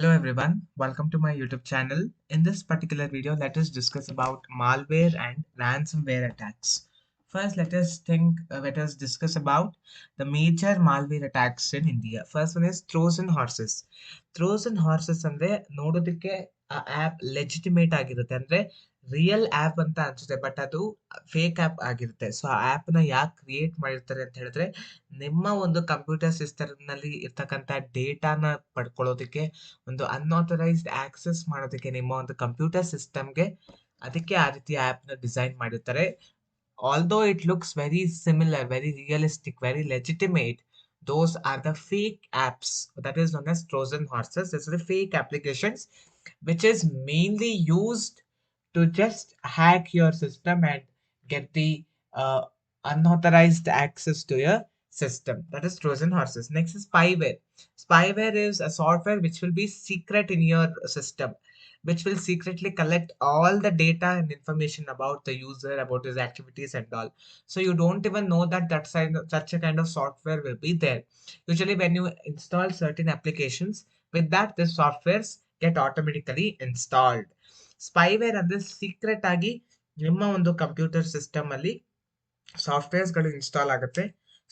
Hello everyone, welcome to my YouTube channel. In this particular video, let us discuss about malware and ransomware attacks. First, let us discuss about the major malware attacks in India. First one is Trojan horses. Trojan horses ಅಂದ್ರೆ ನೋಡೋದಕ್ಕೆ ಆ app legitimate ಆಗಿರುತ್ತೆ ಅಂದ್ರೆ real app ಅಂತ ಅನ್ಸುತ್ತೆ but ಅದು fake app ಆಗಿರುತ್ತೆ. So ಆ ಆಪ್ ನ ಯಾಕೆ ಕ್ರಿಯೇಟ್ ಮಾಡಿರ್ತಾರೆ ಅಂತ ಹೇಳಿದ್ರೆ ನಿಮ್ಮ ಒಂದು ಕಂಪ್ಯೂಟರ್ ಸಿಸ್ಟಮ್ ನಲ್ಲಿ ಇರ್ತಕ್ಕಂಥ ಡೇಟಾನ ಪಡ್ಕೊಳ್ಳೋದಕ್ಕೆ ಒಂದು ಅನ್ಆಥರೈಸ್ಡ್ ಆಕ್ಸೆಸ್ ಮಾಡೋದಕ್ಕೆ ನಿಮ್ಮ ಒಂದು ಕಂಪ್ಯೂಟರ್ ಸಿಸ್ಟಮ್ಗೆ ಅದಕ್ಕೆ ಆ ರೀತಿ ಆಪ್ ನ ಡಿಸೈನ್ ಮಾಡಿರ್ತಾರೆ. Although it looks very similar, very realistic, very legitimate, those are the fake apps that is known as Trojan horses. These are the fake applications which is mainly used to just hack your system and get the unauthorized access to your system. That is Trojan horses. Next is spyware. Spyware is a software which will be secret in your system, which will secretly collect all the data and information about the user, about his activities and all. So you don't even know that such a kind of software will be there. Usually when you install certain applications, with that the softwares get automatically installed. Spyware ಅಂದ್ರೆ secret ಆಗಿ ನಿಮ್ಮ ಒಂದು computer system ಅಲ್ಲಿ softwares ಗಳು install ಆಗುತ್ತೆ.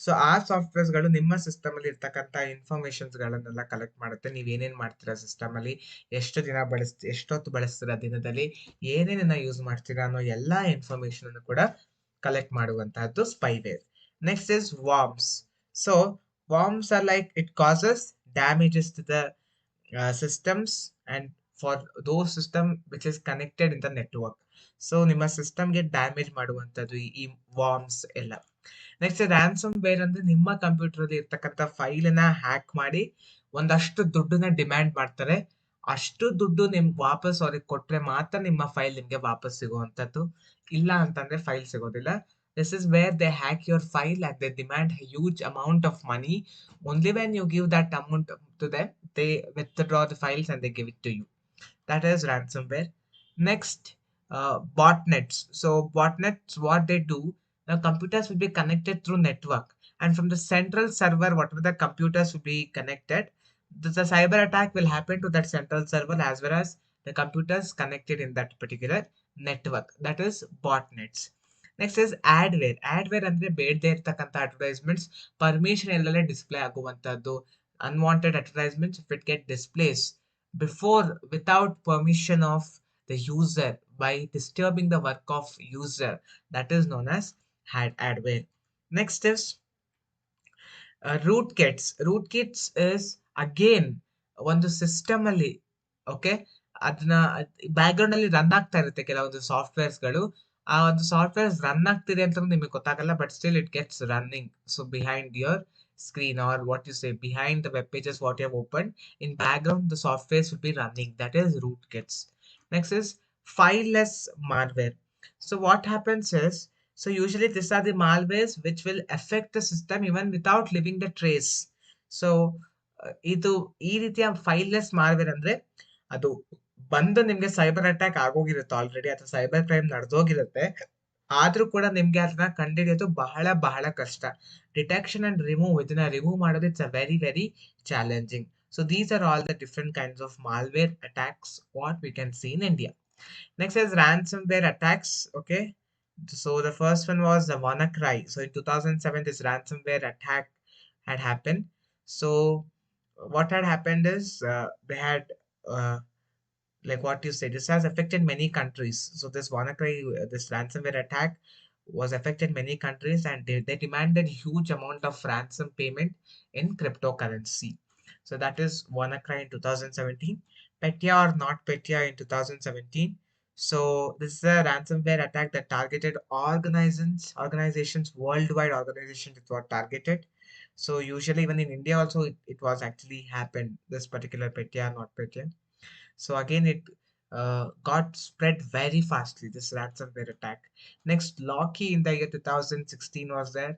So ಆ softwares ಗಳು ನಿಮ್ಮ ಸಿಸ್ಟಮ್ ಅಲ್ಲಿ ಇರ್ತಕ್ಕಂಥ ಇನ್ಫಾರ್ಮೇಶನ್ಸ್ ಗಳನ್ನೆಲ್ಲ ಕಲೆಕ್ಟ್ ಮಾಡುತ್ತೆ. ನೀವ್ ಏನೇನ್ ಮಾಡ್ತೀರಾ ಸಿಸ್ಟಮ್ ಅಲ್ಲಿ, ಎಷ್ಟೊತ್ತು ಬಳಸ್ತೀರಾ ದಿನದಲ್ಲಿ, ಏನೇನನ್ನ ಯೂಸ್ ಮಾಡ್ತೀರಾ ಅನ್ನೋ ಎಲ್ಲಾ ಇನ್ಫಾರ್ಮೇಶನ್ ಅನ್ನು ಕೂಡ ಕಲೆಕ್ಟ್ ಮಾಡುವಂತಹದ್ದು spyware. Next is worms. So worms are like it causes damages to the systems and for those system which is connected in the network. So ನಿಮ್ಮ ಸಿಸ್ಟಮ್ಗೆ ಡ್ಯಾಮೇಜ್ ಮಾಡುವಂಥದ್ದು ಈ ವಾರ್ಮ್ಸ್ ಎಲ್ಲ. ನೆಕ್ಸ್ಟ್ ರ್ಯಾನ್ಸಮ್ ವೇರ್ ಅಂದ್ರೆ ನಿಮ್ಮ computer ಅಲ್ಲಿ ಇರ್ತಕ್ಕಂಥ file ನ ಹ್ಯಾಕ್ ಮಾಡಿ ಒಂದಷ್ಟು ದುಡ್ಡನ್ನ ಡಿಮ್ಯಾಂಡ್ ಮಾಡ್ತಾರೆ. ಅಷ್ಟು ದುಡ್ಡು ವಾಪಸ್ ಅವ್ರಿಗೆ ಕೊಟ್ರೆ ಮಾತ್ರ ನಿಮ್ಮ ಫೈಲ್ ನಿಮ್ಗೆ ವಾಪಸ್ ಸಿಗುವಂತದ್ದು, ಇಲ್ಲ ಅಂತಂದ್ರೆ ಫೈಲ್ ಸಿಗೋದಿಲ್ಲ. This is where they hack your file and they demand a huge amount of money. Only when you give that amount to them, they withdraw the files and they give it to you. That is ransomware. Next, botnets. So botnets, what they do, the computers will be connected through network, and from the central server, whatever the computers will be connected, the cyber attack will happen to that central server as well as the computers connected in that particular network. That is botnets. Next is adware. Adware ಅಂದ್ರೆ ಬೇಡದೇ ಇರ್ತಕ್ಕಂಥ advertisements permission ಇಲ್ಲದೆ display ಆಗುವಂತದ್ದು. Unwanted advertisements if it get displays before without permission of the user by disturbing the work of user, that is known as adware. Next is rootkits. Rootkits is again ಒಂದು system ಅಲ್ಲಿ okay ಅದನ್ನ back ground ಅಲ್ಲಿ run ಆಗ್ತಾ ಇರುತ್ತೆ ಕೆಲವೊಂದು softwares ಗಳು. ಆ ಒಂದು ಸಾಫ್ಟ್ವೇರ್ಸ್ ರನ್ ಆಗ್ತಿದೆ ಅಂತ ನಿಮಗೆ ಗೊತ್ತಾಗಲ್ಲ, but still it gets running. So behind your screen or what you say behind the web pages what you have opened, in background the softwares will be running. That is rootkits. Next is fileless malware. So what happens is, so usually these are the malwares which will affect the system even without leaving the trace. So ಇದು ಈ ರೀತಿಯ ಫೈಲ್ಲೆಸ್ malware ಅಂದ್ರೆ ಅದು ಬಂದು ನಿಮ್ಗೆ cyber attack ಆಗೋಗಿರುತ್ತೆ already ಅಥವಾ cyber crime ನಡೆದೋಗಿರುತ್ತೆ, ಆದ್ರೂ ಕೂಡ ನಿಮ್ಗೆ ಅದನ್ನ ಕಂಡುಹಿಡಿಯೋದು ಬಹಳ ಬಹಳ ಕಷ್ಟ. ಡಿಟೆಕ್ಷನ್ ಅಂಡ್ ಇದನ್ನ ರಿಮೂವ್ ಮಾಡೋದು it's a very very challenging. So these are all the different kinds of malware attacks what we can see in India. Next is ransomware attacks. Okay, so the first one was the WannaCry. So in 2007 this ransomware attack had happened. So what had happened is they had like what you say, this has affected many countries. So this WannaCry, this ransomware attack was affected many countries, and they demanded huge amount of ransom payment in cryptocurrency. So that is WannaCry in 2017. Petya or not Petya in 2017. So this is a ransomware attack that targeted organizations worldwide. Organizations that were targeted. So usually even in India also it was actually happened, this particular Petya not Petya. So again it got spread very fastly, this ransomware attack. Next, Locky in the year 2016 was there.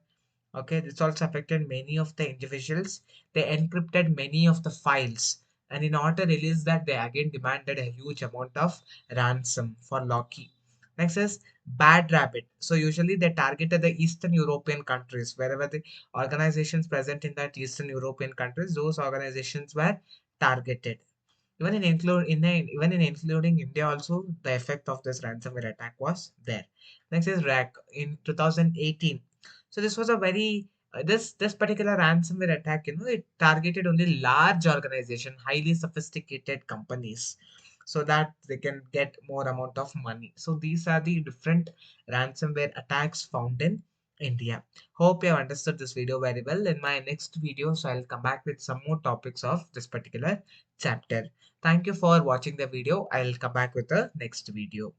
Okay, this also affected many of the individuals. They encrypted many of the files, and in order to release that, they again demanded a huge amount of ransom for Locky. Next is Bad Rabbit. So usually they targeted the Eastern European countries, wherever the organizations present in that Eastern European countries, those organizations were targeted. Even in including India also, the effect of this ransomware attack was there. Next is RAC in 2018. So this was a very this particular ransomware attack, it targeted only large organization, highly sophisticated companies, so that they can get more amount of money. So these are the different ransomware attacks found in India. Hope you have understood this video very well. In my next video, so I'll come back with some more topics of this particular chapter. Thank you for watching the video. I'll come back with the next video.